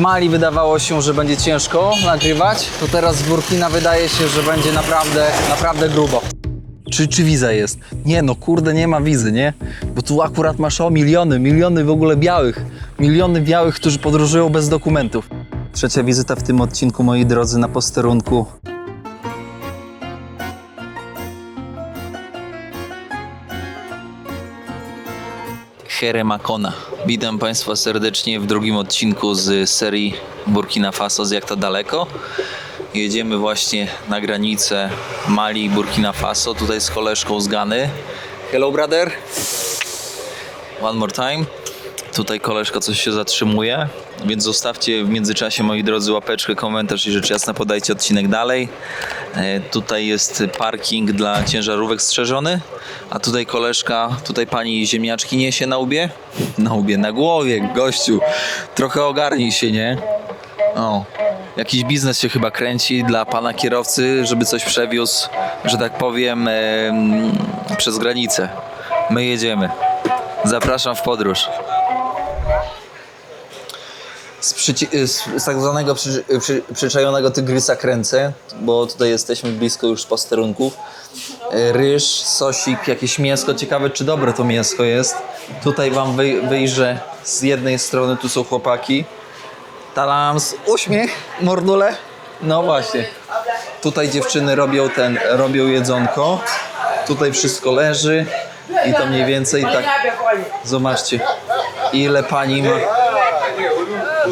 Mali wydawało się, że będzie ciężko nagrywać, to teraz z Burkina wydaje się, że będzie naprawdę grubo. Czy wiza jest? Nie no, kurde, nie ma wizy, nie? Bo tu akurat masz miliony w ogóle białych. Miliony białych, którzy podróżują bez dokumentów. Trzecia wizyta w tym odcinku, moi drodzy, na posterunku. Makona. Witam Państwa serdecznie w drugim odcinku z serii Burkina Faso z Jak to daleko. Jedziemy właśnie na granicę Mali, Burkina Faso, tutaj z koleżką z Gany. Hello brother. One more time. Tutaj koleżka coś się zatrzymuje, więc zostawcie w międzyczasie, moi drodzy, łapeczkę, komentarz i rzecz jasna podajcie odcinek dalej. Tutaj jest parking dla ciężarówek strzeżony, a tutaj koleżka, tutaj pani ziemniaczki niesie na łbie. Na głowie, gościu. Trochę ogarnij się, nie? O, jakiś biznes się chyba kręci dla pana kierowcy, żeby coś przewiózł, że tak powiem, przez granicę. My jedziemy. Zapraszam w podróż. Z tak zwanego przyczajonego tygrysa kręcę, bo tutaj jesteśmy blisko już posterunków. Ryż, sosik, jakieś mięsko. Ciekawe, czy dobre to mięsko jest. Tutaj wam wyjrzę z jednej strony, tu są chłopaki. Talams, uśmiech, mordule. No właśnie. Tutaj dziewczyny robią jedzonko. Tutaj wszystko leży i to mniej więcej tak. Zobaczcie, ile pani ma.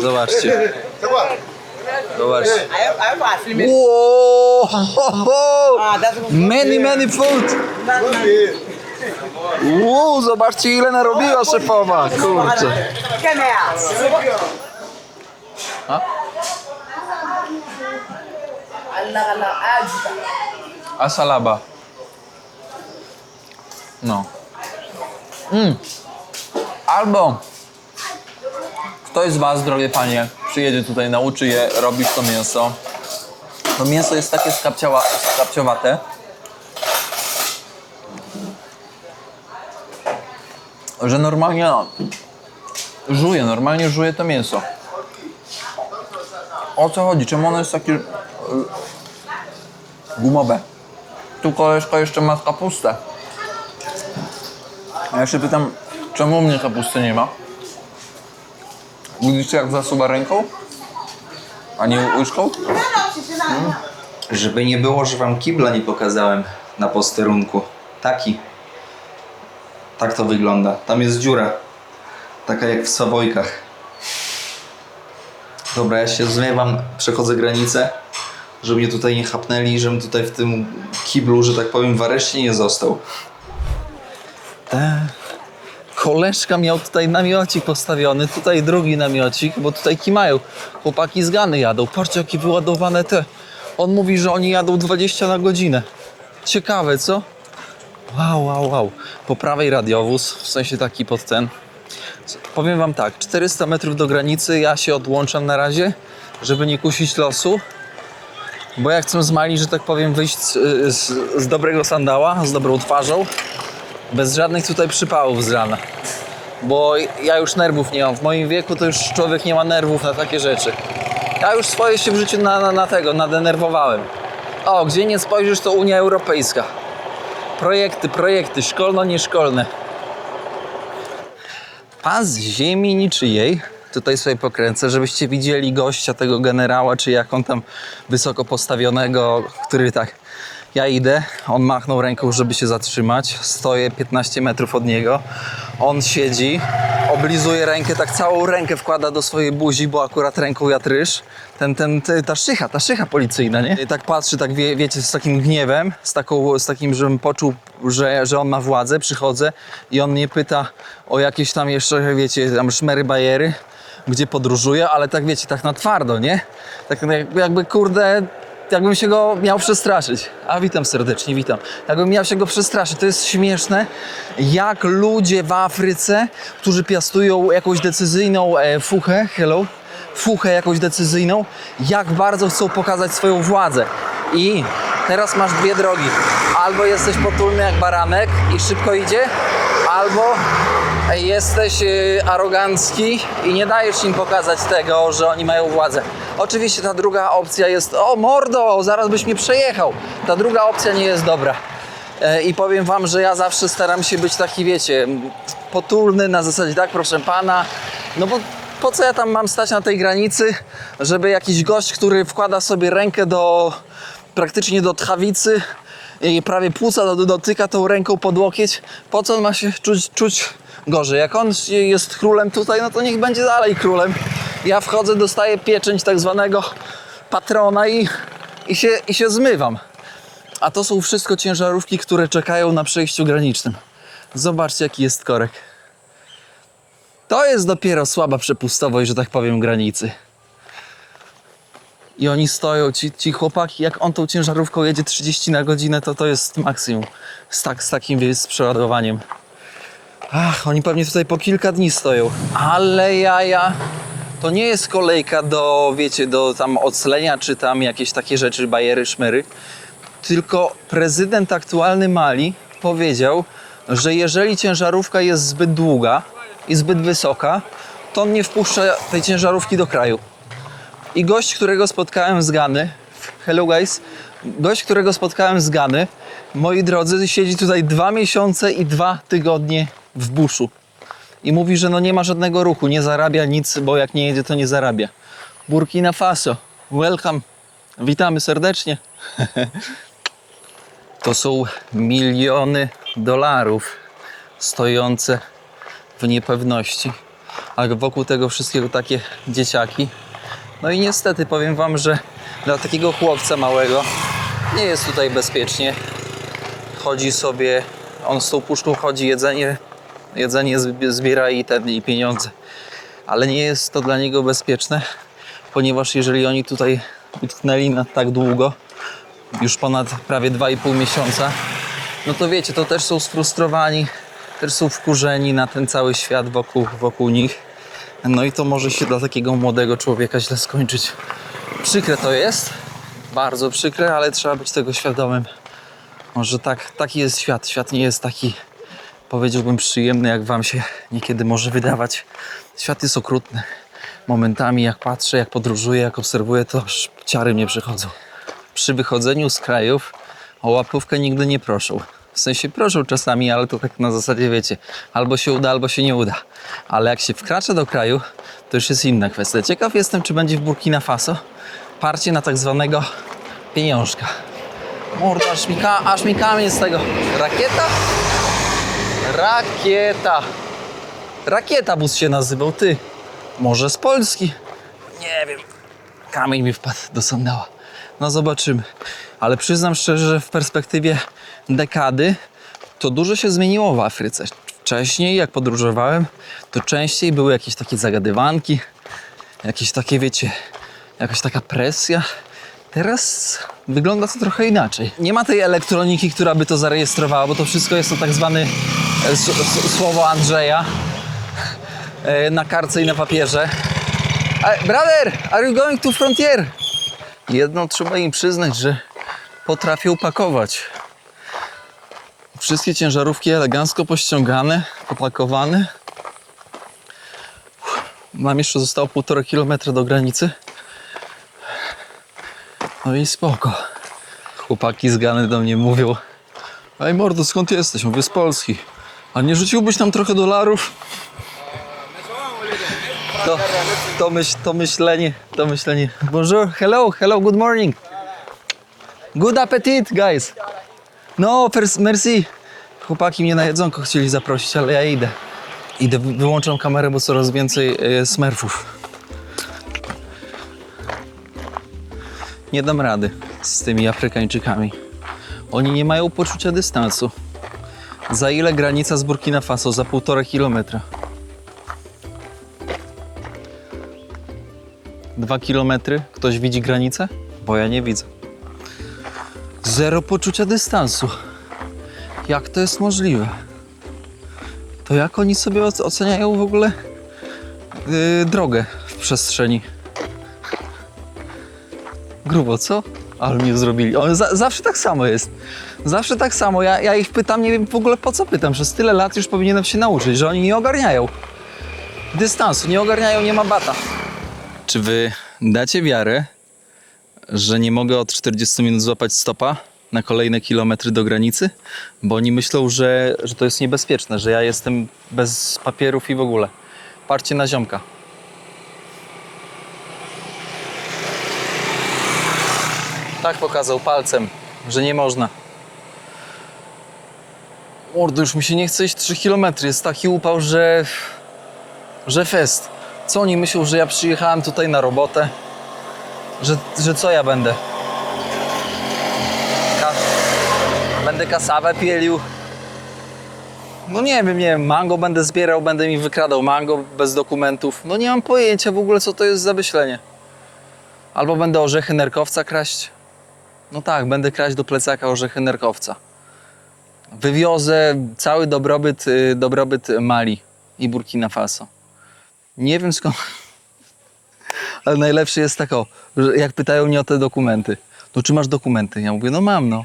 Zobaczcie. Wow! Many food! Wow, zobaczcie, ile narobiła szefowa. Kurczę. A? Asalaba. No. Albo ktoś z was, drogie panie, przyjedzie tutaj, nauczy je robić to mięso. To mięso jest takie skapciowate, że normalnie żuje to mięso. O co chodzi? Czemu ono jest takie gumowe? Tu koleżka jeszcze ma kapustę. A ja się pytam, czemu u mnie kapusty nie ma? Widzicie, jak zasuwa ręką? A nie łyżką? Żeby nie było, że wam kibla nie pokazałem na posterunku. Tak to wygląda. Tam jest dziura. Taka jak w Sawojkach. Dobra, ja się zmywam, przechodzę granicę, żeby mnie tutaj nie chapnęli, żebym tutaj w tym kiblu, że tak powiem, w areszcie nie został. Koleżka miał tutaj namiocik postawiony, tutaj drugi namiocik, bo tutaj kimają. Chłopaki z Gany jadą. Patrzcie, jakie wyładowane te. On mówi, że oni jadą 20 na godzinę. Ciekawe, co? Wow. Po prawej radiowóz, w sensie taki pod ten. Powiem wam tak, 400 metrów do granicy, ja się odłączam na razie, żeby nie kusić losu. Bo ja chcę z Mali, że tak powiem, wyjść z dobrego sandała, z dobrą twarzą. Bez żadnych tutaj przypałów z rana. Bo ja już nerwów nie mam. W moim wieku to już człowiek nie ma nerwów na takie rzeczy. Ja już swoje się w życiu nadenerwowałem. O, gdzie nie spojrzysz, to Unia Europejska. Projekty, szkolno-nieszkolne. Pan z ziemi niczyjej. Tutaj sobie pokręcę, żebyście widzieli gościa, tego generała, czy jak on tam wysoko postawionego, który tak... Ja idę, on machnął ręką, żeby się zatrzymać. Stoję 15 metrów od niego. On siedzi, oblizuje rękę, tak całą rękę wkłada do swojej buzi, bo akurat ręką jadł ryż. Ta szycha policyjna, nie? I tak patrzy, tak wiecie, z takim gniewem, z takim, żebym poczuł, że on ma władzę. Przychodzę i on mnie pyta o jakieś tam jeszcze, wiecie, tam szmery bajery, gdzie podróżuję, ale tak wiecie, tak na twardo, nie? Tak jakby, kurde... Jakbym się go miał przestraszyć. A witam serdecznie, witam. Jakbym miał się go przestraszyć. To jest śmieszne, jak ludzie w Afryce, którzy piastują jakąś decyzyjną fuchę jakąś decyzyjną, jak bardzo chcą pokazać swoją władzę. I teraz masz dwie drogi. Albo jesteś potulny jak baranek i szybko idzie, albo Ej, jesteś arogancki i nie dajesz im pokazać tego, że oni mają władzę. Oczywiście ta druga opcja jest, o mordo, zaraz byś mnie przejechał. Ta druga opcja nie jest dobra. I powiem wam, że ja zawsze staram się być taki, wiecie, potulny na zasadzie, tak, proszę pana, no bo po co ja tam mam stać na tej granicy, żeby jakiś gość, który wkłada sobie rękę praktycznie do tchawicy i prawie płuca dotyka tą ręką pod łokieć, po co on ma się czuć gorzej? Jak on jest królem tutaj, no to niech będzie dalej królem. Ja wchodzę, dostaję pieczęć tak zwanego patrona i się zmywam. A to są wszystko ciężarówki, które czekają na przejściu granicznym. Zobaczcie, jaki jest korek. To jest dopiero słaba przepustowość, że tak powiem, granicy. I oni stoją, ci chłopaki, jak on tą ciężarówką jedzie 30 na godzinę, to jest maksimum. Z takim przeładowaniem. Ach, oni pewnie tutaj po kilka dni stoją. Ale jaja. To nie jest kolejka do, wiecie, do tam oclenia, czy tam jakieś takie rzeczy, bajery, szmery. Tylko prezydent aktualny Mali powiedział, że jeżeli ciężarówka jest zbyt długa i zbyt wysoka, to on nie wpuszcza tej ciężarówki do kraju. I gość, którego spotkałem z Gany, hello guys, gość, którego spotkałem z Gany, moi drodzy, siedzi tutaj 2 miesiące i 2 tygodnie w buszu. I mówi, że no nie ma żadnego ruchu, nie zarabia nic, bo jak nie jedzie, to nie zarabia. Burkina Faso, welcome, witamy serdecznie. To są miliony dolarów stojące w niepewności, a wokół tego wszystkiego takie dzieciaki. No i niestety powiem wam, że dla takiego chłopca małego nie jest tutaj bezpiecznie. Chodzi sobie, on z tą puszką chodzi, jedzenie zbiera i pieniądze. Ale nie jest to dla niego bezpieczne, ponieważ jeżeli oni tutaj utknęli na tak długo, już ponad prawie 2,5 miesiąca, no to wiecie, to też są sfrustrowani, też są wkurzeni na ten cały świat wokół nich. No i to może się dla takiego młodego człowieka źle skończyć. Przykre to jest, bardzo przykre, ale trzeba być tego świadomym. Może taki jest świat. Świat nie jest taki, powiedziałbym, przyjemny, jak wam się niekiedy może wydawać. Świat jest okrutny. Momentami jak patrzę, jak podróżuję, jak obserwuję, to aż ciary mnie przychodzą. Przy wychodzeniu z krajów o łapówkę nigdy nie proszą. W sensie proszą czasami, ale to tak na zasadzie, wiecie, albo się uda, albo się nie uda. Ale jak się wkracza do kraju, to już jest inna kwestia. Ciekaw jestem, czy będzie w Burkina Faso parcie na tak zwanego pieniążka. Mordo, aż mi kamień z tego. Rakieta? Rakieta. Rakieta bus się nazywał, ty. Może z Polski? Nie wiem. Kamień mi wpadł do sandała. No zobaczymy. Ale przyznam szczerze, że w perspektywie dekady to dużo się zmieniło w Afryce. Wcześniej, jak podróżowałem, to częściej były jakieś takie zagadywanki, jakieś takie, wiecie, jakaś taka presja. Teraz wygląda to trochę inaczej. Nie ma tej elektroniki, która by to zarejestrowała, bo to wszystko jest to tak zwany słowo Andrzeja na kartce i na papierze. Brother, are you going to frontier? Jedno trzeba im przyznać, że potrafią pakować. Wszystkie ciężarówki elegancko pościągane, popakowane. Nam jeszcze zostało 1,5 kilometra do granicy. No i spoko. Chłopaki z Gany do mnie mówią: ej mordo, skąd jesteś? Mówię: z Polski. A nie rzuciłbyś tam trochę dolarów? To myślenie. Bonjour, hello, good morning. Good appetit, guys. No, merci. Chłopaki mnie na jedzonko chcieli zaprosić, ale ja idę. Wyłączam kamerę, bo coraz więcej smerfów. Nie dam rady z tymi Afrykańczykami. Oni nie mają poczucia dystansu. Za ile granica z Burkina Faso? Za 1,5 kilometra. 2 kilometry? Ktoś widzi granicę? Bo ja nie widzę. Zero poczucia dystansu. Jak to jest możliwe? To jak oni sobie oceniają w ogóle drogę w przestrzeni? Grubo, co? Ale mnie zrobili. On zawsze tak samo jest. Zawsze tak samo. Ja ich pytam, nie wiem w ogóle po co pytam. Przez tyle lat już powinienem się nauczyć, że oni nie ogarniają dystansu, nie ogarniają, nie ma bata. Czy wy dacie wiarę, że nie mogę od 40 minut złapać stopa na kolejne kilometry do granicy? Bo oni myślą, że to jest niebezpieczne, że ja jestem bez papierów i w ogóle. Patrzcie na ziomka. Tak pokazał palcem, że nie można. Mordo, już mi się nie chce iść 3 km. Jest taki upał, że fest. Co oni myślą, że ja przyjechałem tutaj na robotę? Że co ja będę? Będę kasawę pielił? No nie wiem, mango będę zbierał, będę mi wykradał mango bez dokumentów. No nie mam pojęcia w ogóle, co to jest za myślenie. Albo będę orzechy nerkowca kraść. No tak, będę kraść do plecaka orzechy nerkowca. Wywiozę cały dobrobyt Mali i Burkina Faso. Nie wiem skąd... Ale najlepsze jest tak, że jak pytają mnie o te dokumenty. No czy masz dokumenty? Ja mówię, no mam, no.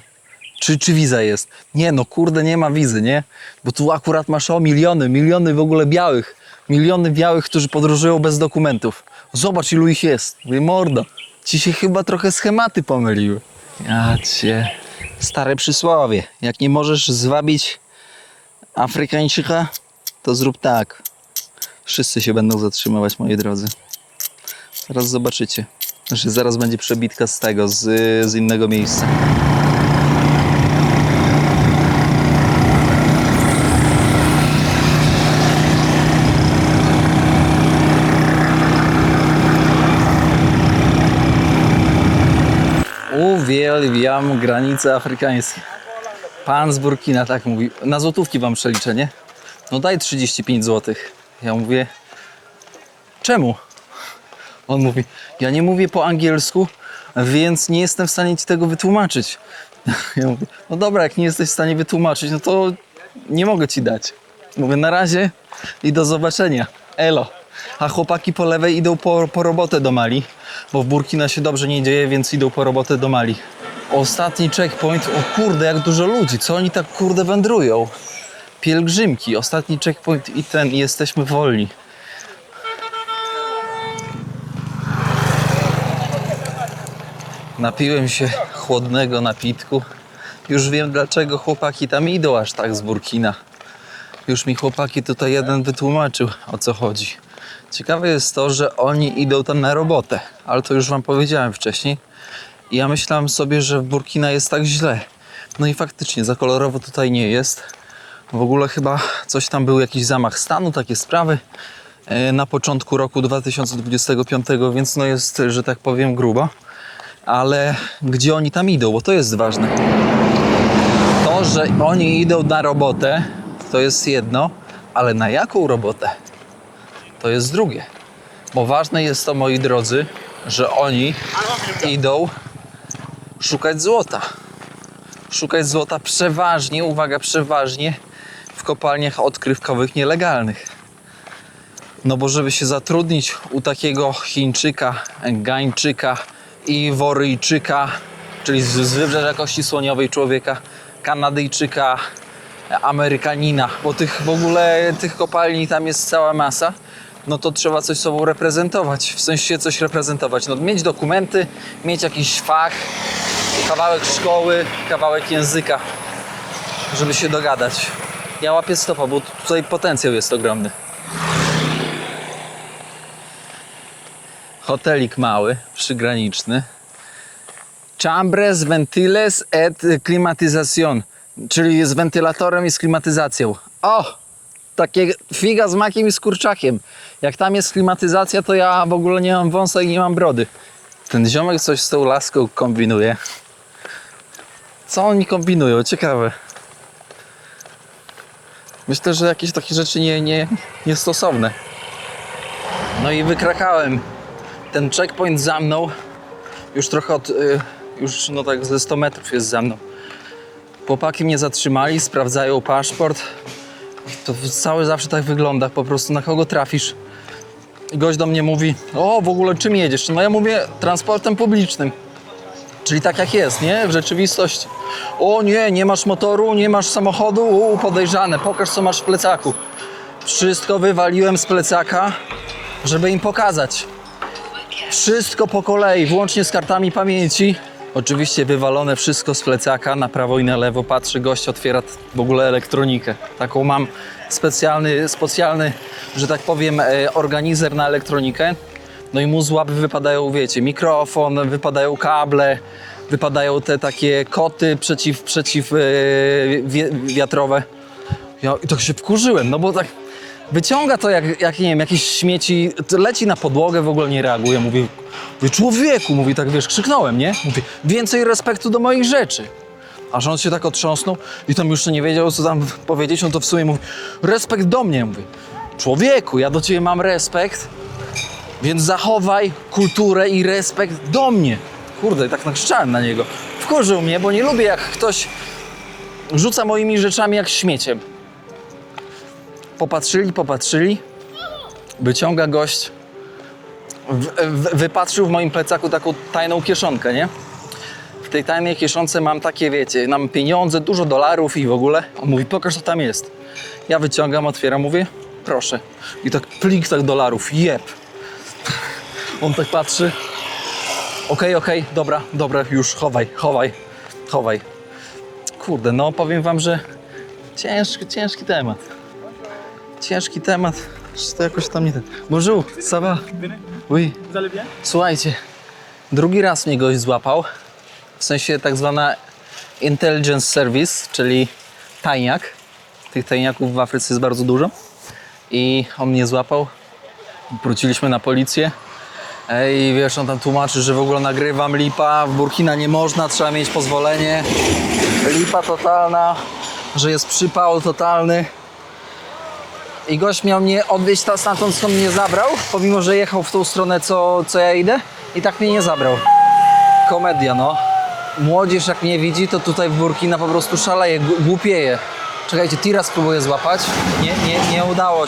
Czy wiza jest? Nie, no kurde, nie ma wizy, nie? Bo tu akurat masz miliony w ogóle białych. Miliony białych, którzy podróżują bez dokumentów. Zobacz, ilu ich jest. Mówię, mordo, ci się chyba trochę schematy pomyliły. Ja cię... Stare przysłowie. Jak nie możesz zwabić Afrykańczyka, to zrób tak. Wszyscy się będą zatrzymywać, moi drodzy. Zaraz zobaczycie, że zaraz będzie przebitka z innego miejsca. Uwielbiam granice afrykańskie. Pan z Burkina tak mówi. Na złotówki wam przeliczę, nie? No daj 35 zł. Ja mówię, czemu? On mówi, ja nie mówię po angielsku, więc nie jestem w stanie ci tego wytłumaczyć. Ja mówię, no dobra, jak nie jesteś w stanie wytłumaczyć, no to nie mogę ci dać. Mówię, na razie i do zobaczenia. Elo. A chłopaki po lewej idą po robotę do Mali, bo w Burkina się dobrze nie dzieje, więc idą po robotę do Mali. Ostatni checkpoint, o kurde, jak dużo ludzi, co oni tak kurde wędrują? Pielgrzymki, ostatni checkpoint i jesteśmy wolni. Napiłem się chłodnego napitku. Już wiem, dlaczego chłopaki tam idą aż tak z Burkina. Już mi chłopaki tutaj jeden wytłumaczył, o co chodzi. Ciekawe jest to, że oni idą tam na robotę, ale to już wam powiedziałem wcześniej. I ja myślałem sobie, że w Burkina jest tak źle. No i faktycznie, za kolorowo tutaj nie jest. W ogóle chyba coś tam był, jakiś zamach stanu, takie sprawy na początku roku 2025, więc no jest, że tak powiem, grubo. Ale gdzie oni tam idą, bo to jest ważne. To, że oni idą na robotę, to jest jedno, ale na jaką robotę? To jest drugie. Bo ważne jest to, moi drodzy, że oni idą szukać złota. Szukać złota przeważnie, uwaga, przeważnie w kopalniach odkrywkowych nielegalnych. No bo żeby się zatrudnić u takiego Chińczyka, Gańczyka, Iworyjczyka, czyli z wybrzeża Kości Słoniowej człowieka, Kanadyjczyka, Amerykanina, bo w ogóle tych kopalni tam jest cała masa, no to trzeba coś sobą reprezentować, w sensie coś reprezentować, no mieć dokumenty, mieć jakiś fach, kawałek szkoły, kawałek języka, żeby się dogadać. Ja łapię stopa, bo tutaj potencjał jest ogromny. Hotelik mały, przygraniczny. Chambres, ventiles et climatisation, czyli z wentylatorem i z klimatyzacją. O! Takie figa z makiem i z kurczakiem. Jak tam jest klimatyzacja, to ja w ogóle nie mam wąsa i nie mam brody. Ten ziomek coś z tą laską kombinuje. Co oni kombinują? Ciekawe. Myślę, że jakieś takie rzeczy niestosowne. No i wykrakałem. Ten checkpoint za mną, już trochę już no tak ze 100 metrów jest za mną. Chłopaki mnie zatrzymali, sprawdzają paszport. To cały zawsze tak wygląda, po prostu na kogo trafisz. Gość do mnie mówi, o w ogóle czym jedziesz? No ja mówię transportem publicznym. Czyli tak jak jest, nie? W rzeczywistości. O nie, nie masz motoru, nie masz samochodu, podejrzane, pokaż co masz w plecaku. Wszystko wywaliłem z plecaka, żeby im pokazać. Wszystko po kolei, włącznie z kartami pamięci. Oczywiście wywalone wszystko z plecaka, na prawo i na lewo patrzy, gość otwiera w ogóle elektronikę. Taką mam specjalny, że tak powiem, organizer na elektronikę. No i mu z łap wypadają, wiecie, mikrofon, wypadają kable, wypadają te takie koty przeciwwiatrowe. Ja i tak się wkurzyłem, no bo tak wyciąga to jak nie wiem, jakieś śmieci, leci na podłogę, w ogóle nie reaguje. Mówię, człowieku, mówi tak, wiesz, krzyknąłem, nie? Mówi, więcej respektu do moich rzeczy. Aż on się tak otrząsnął i tam już nie wiedział, co tam powiedzieć, no to w sumie mówi, respekt do mnie, mówi. Człowieku, ja do ciebie mam respekt, więc zachowaj kulturę i respekt do mnie. Kurde, tak nakrzyczałem na niego. Wkurzył mnie, bo nie lubię, jak ktoś rzuca moimi rzeczami jak śmieciem. Popatrzyli, wyciąga gość, wypatrzył w moim plecaku taką tajną kieszonkę, nie? W tej tajnej kieszonce mam takie, wiecie, mam pieniądze, dużo dolarów i w ogóle. On mówi, pokaż co tam jest. Ja wyciągam, otwieram, mówię, proszę. I tak plik tak dolarów, jeb. On tak patrzy. Okej, dobra, już, chowaj. Kurde, no powiem wam, że ciężki temat. Ciężki temat, że to jakoś tam nie ten. Bonjour, ça va? Oui. Słuchajcie, drugi raz mnie gość złapał. W sensie tak zwana intelligence service, czyli tajniak. Tych tajniaków w Afryce jest bardzo dużo. I on mnie złapał. Wróciliśmy na policję. I wiesz, on tam tłumaczy, że w ogóle nagrywam, lipa, w Burkina nie można, trzeba mieć pozwolenie. Lipa totalna, że jest przypał totalny. I gość miał mnie odwieźć stamtąd, skąd mnie zabrał, pomimo że jechał w tą stronę, co ja idę, i tak mnie nie zabrał. Komedia, no. Młodzież jak mnie widzi, to tutaj w Burkina po prostu szaleje, głupieje. Czekajcie, Tira spróbuję złapać. Nie udało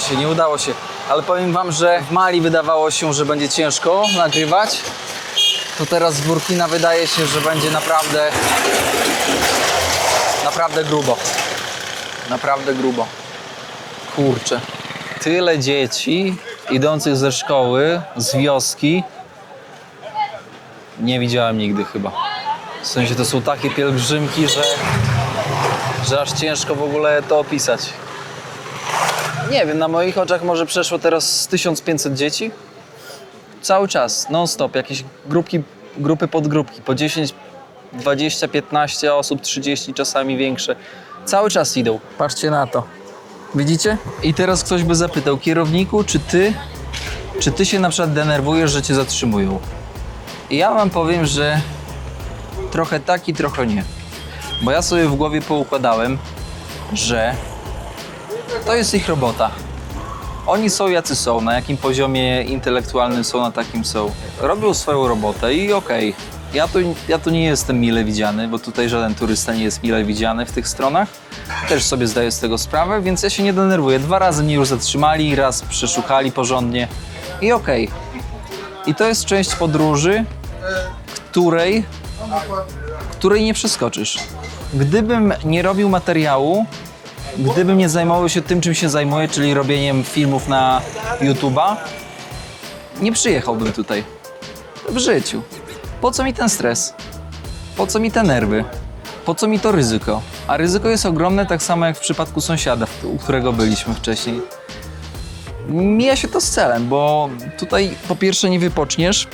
się. Ale powiem wam, że w Mali wydawało się, że będzie ciężko nagrywać. To teraz w Burkina wydaje się, że będzie naprawdę grubo. Naprawdę grubo. Kurczę. Tyle dzieci idących ze szkoły, z wioski nie widziałem nigdy chyba. W sensie to są takie pielgrzymki, że aż ciężko w ogóle to opisać. Nie wiem, na moich oczach może przeszło teraz 1500 dzieci. Cały czas, non stop, jakieś grupy podgrupki, po 10, 20, 15 osób, 30 czasami większe. Cały czas idą. Patrzcie na to. Widzicie? I teraz ktoś by zapytał, kierowniku, czy ty się na przykład denerwujesz, że cię zatrzymują? I ja wam powiem, że trochę tak i trochę nie. Bo ja sobie w głowie poukładałem, że to jest ich robota. Oni są jacy są, na jakim poziomie intelektualnym są, na takim są. Robią swoją robotę i okej. Ja tu nie jestem mile widziany, bo tutaj żaden turysta nie jest mile widziany w tych stronach. Też sobie zdaję z tego sprawę, więc ja się nie denerwuję. 2 razy mnie już zatrzymali, raz przeszukali porządnie i okej. I to jest część podróży, której nie przeskoczysz. Gdybym nie robił materiału, gdybym nie zajmował się tym, czym się zajmuję, czyli robieniem filmów na YouTube'a, nie przyjechałbym tutaj. W życiu. Po co mi ten stres? Po co mi te nerwy? Po co mi to ryzyko? A ryzyko jest ogromne, tak samo jak w przypadku sąsiada, u którego byliśmy wcześniej. Mija się to z celem, bo tutaj po pierwsze nie wypoczniesz,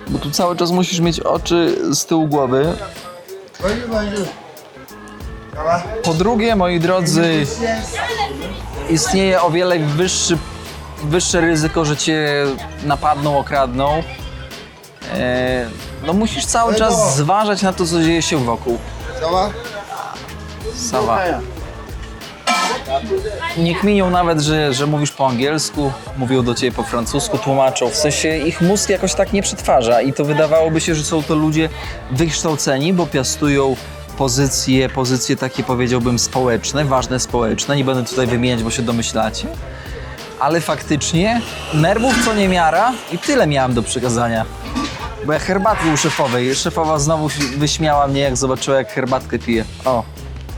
bo tu cały czas musisz mieć oczy z tyłu głowy. Po drugie, moi drodzy, istnieje o wiele wyższe ryzyko, że cię napadną, okradną. No musisz cały czas zważać na to, co dzieje się wokół. Sawa. Nie kminią nawet, że mówisz po angielsku, mówią do ciebie po francusku, tłumaczą. W sensie ich mózg jakoś tak nie przetwarza i to wydawałoby się, że są to ludzie wykształceni, bo piastują pozycje takie, powiedziałbym, społeczne, ważne społeczne. Nie będę tutaj wymieniać, bo się domyślacie. Ale faktycznie nerwów co niemiara i tyle miałem do przekazania. Bo ja herbatki u szefowej. Szefowa znowu wyśmiała mnie, jak zobaczyła, jak herbatkę piję. O,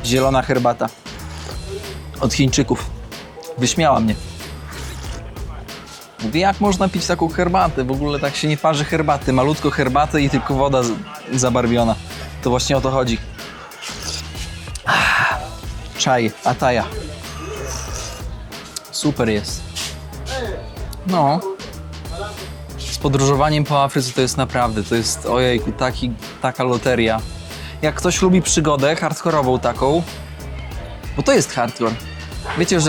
zielona herbata. Od Chińczyków. Wyśmiała mnie. Mówię, jak można pić taką herbatę? W ogóle tak się nie parzy herbaty. Malutko herbaty i tylko woda zabarwiona. To właśnie o to chodzi. Czaj, ataja. Super jest. No. Z podróżowaniem po Afryce to jest naprawdę, to jest, ojejku, taka loteria. Jak ktoś lubi przygodę hardkorową taką, bo to jest hardcore. Wiecie,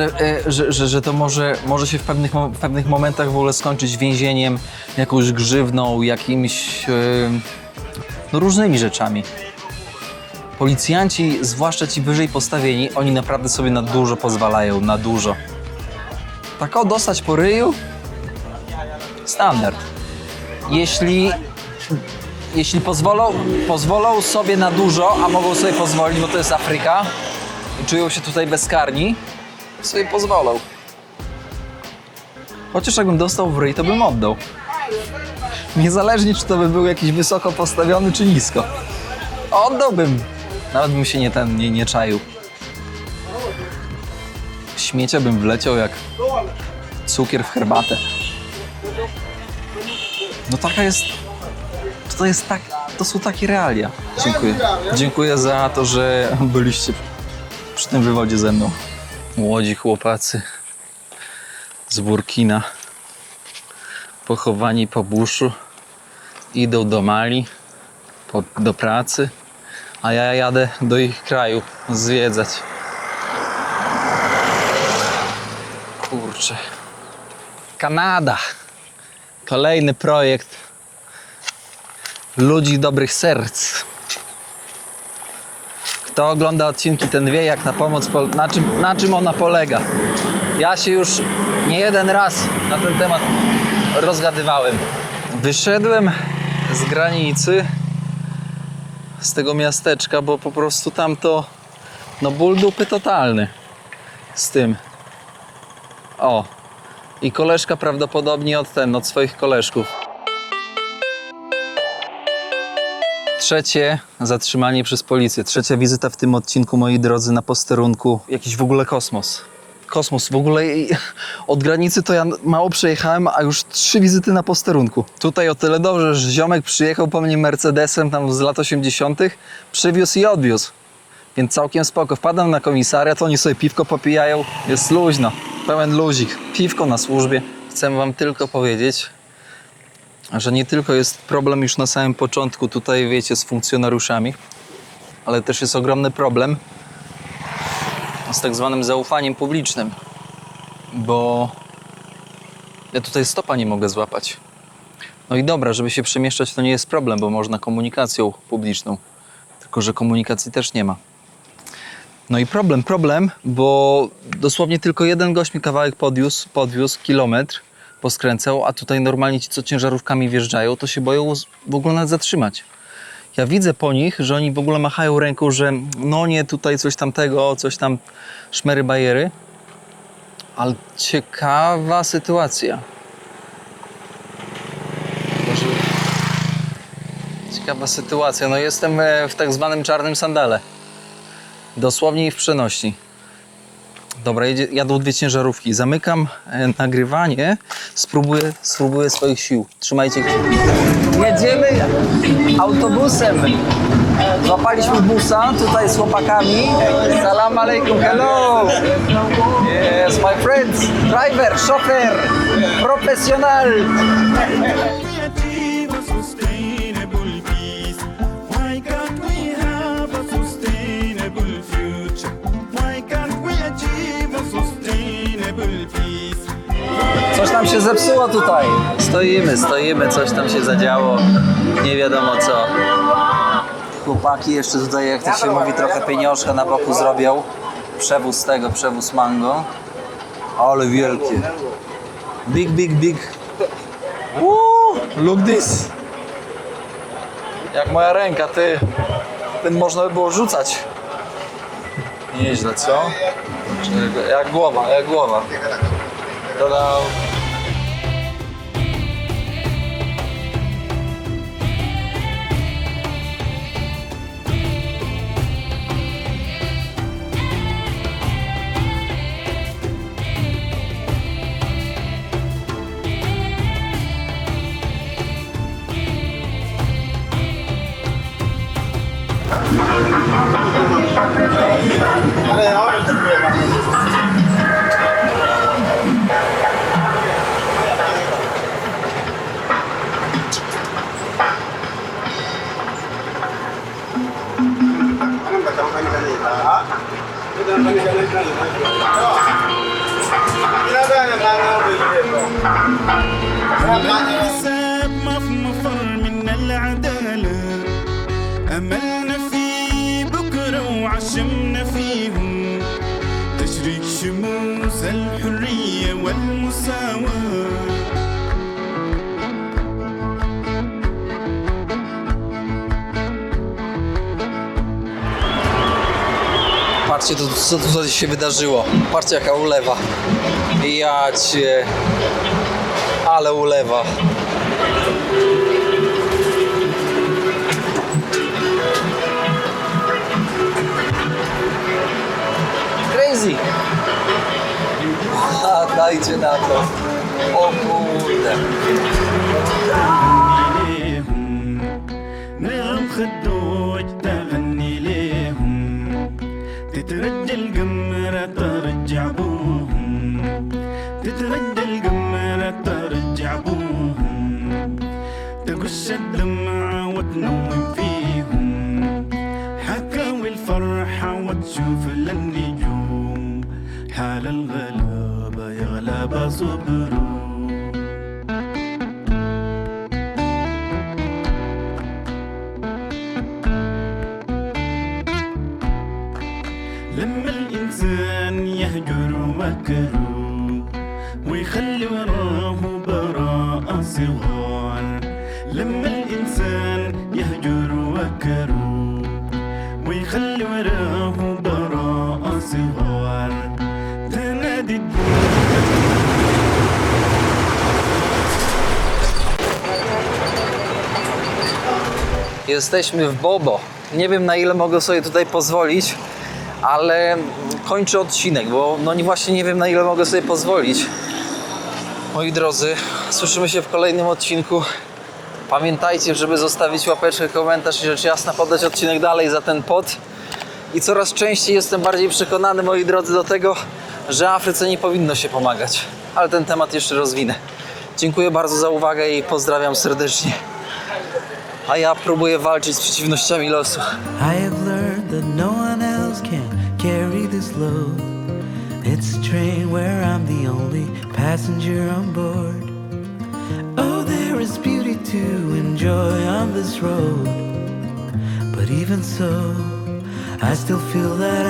że to może się w pewnych momentach w ogóle skończyć więzieniem, jakąś grzywną, jakimiś no różnymi rzeczami. Policjanci, zwłaszcza ci wyżej postawieni, oni naprawdę sobie na dużo pozwalają, na dużo. Tak o, dostać po ryju? Standard. Jeśli pozwolą sobie na dużo, a mogą sobie pozwolić, bo to jest Afryka i czują się tutaj bezkarni, sobie pozwolą. Chociaż jakbym dostał w ryj, to bym oddał. Niezależnie, czy to by był jakiś wysoko postawiony, czy nisko. Oddałbym. Nawet bym się nie czaił. Śmiecia bym wleciał jak cukier w herbatę. No taka jest... To są takie realia. Dziękuję. Dziękuję za to, że byliście przy tym wywodzie ze mną. Młodzi chłopacy z Burkina, pochowani po buszu, idą do Mali, do pracy, a ja jadę do ich kraju zwiedzać. Kurczę. Kanada. Kolejny projekt ludzi dobrych serc. Kto ogląda odcinki, ten wie, jak ta pomoc, na czym ona polega. Ja się już nie jeden raz na ten temat rozgadywałem. Wyszedłem z granicy, z tego miasteczka, bo po prostu tamto, no ból dupy totalny z tym. O, i koleżka prawdopodobnie od swoich koleżków. Trzecie zatrzymanie przez policję. Trzecia wizyta w tym odcinku, moi drodzy, na posterunku. Jakiś w ogóle kosmos. Kosmos. W ogóle od granicy to ja mało przejechałem, a już 3 wizyty na posterunku. Tutaj o tyle dobrze, że ziomek przyjechał po mnie Mercedesem tam z lat 80., przywiózł i odwiózł. Więc całkiem spoko. Wpadam na komisariat, oni sobie piwko popijają. Jest luźno. Pełen luzik. Piwko na służbie. Chcę wam tylko powiedzieć, że nie tylko jest problem już na samym początku tutaj, wiecie, z funkcjonariuszami, ale też jest ogromny problem z tak zwanym zaufaniem publicznym, bo ja tutaj stopa nie mogę złapać. No i dobra, żeby się przemieszczać, to nie jest problem, bo można komunikacją publiczną, tylko że komunikacji też nie ma. No i problem, bo dosłownie tylko jeden gość mi kawałek podwiózł kilometr, poskręcał, a tutaj normalnie ci, co ciężarówkami wjeżdżają, to się boją w ogóle nawet zatrzymać. Ja widzę po nich, że oni w ogóle machają ręką, że no nie, tutaj coś tamtego, coś tam, szmery bajery. Ale ciekawa sytuacja. Ciekawa sytuacja. No jestem w tak zwanym czarnym sandale. Dosłownie i w przenośni. Dobra, jadą 2 ciężarówki. Zamykam nagrywanie. Spróbuję swoich sił. Trzymajcie kciuki. Jedziemy autobusem. Złapaliśmy busa tutaj z chłopakami. Salam alaikum, hello. Yes, my friends. Driver, szofer, profesjonal. Coś nam się zepsuło tutaj. Stoimy, coś tam się zadziało. Nie wiadomo co. Chłopaki jeszcze tutaj, jak to się mówi, trochę pieniążka na boku zrobią. Przewóz mango. Ale wielkie. Big. Look this. Jak moja ręka, ty. Tym można by było rzucać. Nieźle, co? Jak głowa. Ta-da. الحساب ما في مفر من العدالة أملنا في بكرة وعشمنا فيهم تشريك شموس الحرية والمساواة. Patrzcie, co tu się wydarzyło. Patrzcie, jaka ulewa. Ja cię... Ale ulewa. Crazy. A, dajcie na to. O kurde. تترجى القمرة ترجع بوهم تترجى القمرة ترجع بوهم تقش الدمعة وتنوم فيهم حكاوي الفرحة وتشوف للنجوم حال الغلابة يا غلابة صبروا. لما الإنسان يهجر وكره ويخلي وراه براءة صغار لما الإنسان يهجر وكره ويخلي وراه براءة صغار تنادي Jesteśmy w Bobo. Nie wiem, na ile mogę sobie tutaj pozwolić, ale kończę odcinek, bo no właśnie nie wiem, na ile mogę sobie pozwolić. Moi drodzy, słyszymy się w kolejnym odcinku. Pamiętajcie, żeby zostawić łapeczkę, komentarz i rzecz jasna podać odcinek dalej za ten pod. I coraz częściej jestem bardziej przekonany, moi drodzy, do tego, że Afryce nie powinno się pomagać. Ale ten temat jeszcze rozwinę. Dziękuję bardzo za uwagę i pozdrawiam serdecznie. A ja próbuję walczyć z przeciwnościami losu. I have learned that no one else can carry this load. It's a train where I'm the only passenger on board. Oh, there is beauty to enjoy on this road. But even so, I still feel that